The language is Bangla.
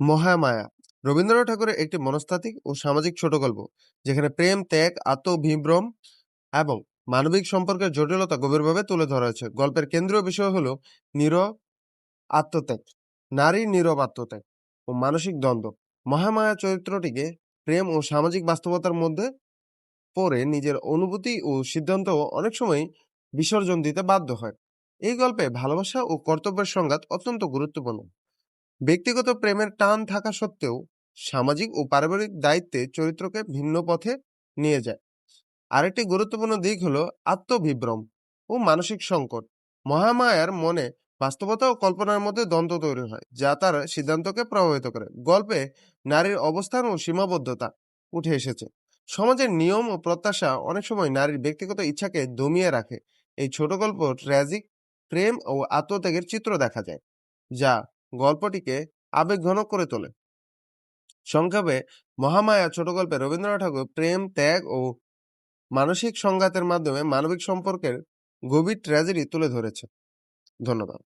মহামায়া রবীন্দ্রনাথ ঠাকুরের একটি মনস্তাত্ত্বিক ও সামাজিক ছোট গল্প, যেখানে প্রেম, ত্যাগ, আত্মবিভ্রম এবং মানবিক সম্পর্কের জটিলতা গভীরভাবে তুলে ধরা হয়েছে। গল্পের কেন্দ্রীয় বিষয় হলো নীরব আত্মত্যাগ, নারীর নীরব আত্মত্যাগ ও মানসিক দ্বন্দ্ব। মহামায়া চরিত্রটিকে প্রেম ও সামাজিক বাস্তবতার মধ্যে পড়ে নিজের অনুভূতি ও সিদ্ধান্ত অনেক সময় বিসর্জন দিতে বাধ্য হয়। এই গল্পে ভালোবাসা ও কর্তব্যের সংঘাত অত্যন্ত গুরুত্বপূর্ণ। ব্যক্তিগত প্রেমের টান থাকা সত্ত্বেও সামাজিক ও পারিবারিক দায়িত্বে চরিত্রকে ভিন্ন পথে নিয়ে যায়। আরেকটি গুরুত্বপূর্ণ দিক হলো আত্মবিভ্রম ও মানসিক সংকট। মহামায়ার মনে বাস্তবতা ও কল্পনার মধ্যে দ্বন্দ্ব তৈরি হয়, যা তার সিদ্ধান্তকে প্রভাবিত করে। গল্পে নারীর অবস্থান ও সীমাবদ্ধতা উঠে এসেছে। সমাজের নিয়ম ও প্রত্যাশা অনেক সময় নারীর ব্যক্তিগত ইচ্ছাকে দমিয়ে রাখে। এই ছোট গল্প ট্র্যাজিক প্রেম ও আত্মত্যাগের চিত্র দেখা যায়, যা গল্পটিকে আবেগঘন করে তোলে। সংক্ষেপে, মহামায়া ছোট গল্পে রবীন্দ্রনাথ ঠাকুর প্রেম, ত্যাগ ও মানসিক সংঘাতের মাধ্যমে মানবিক সম্পর্কের গভীর ট্র্যাজেডি তুলে ধরেছে। ধন্যবাদ।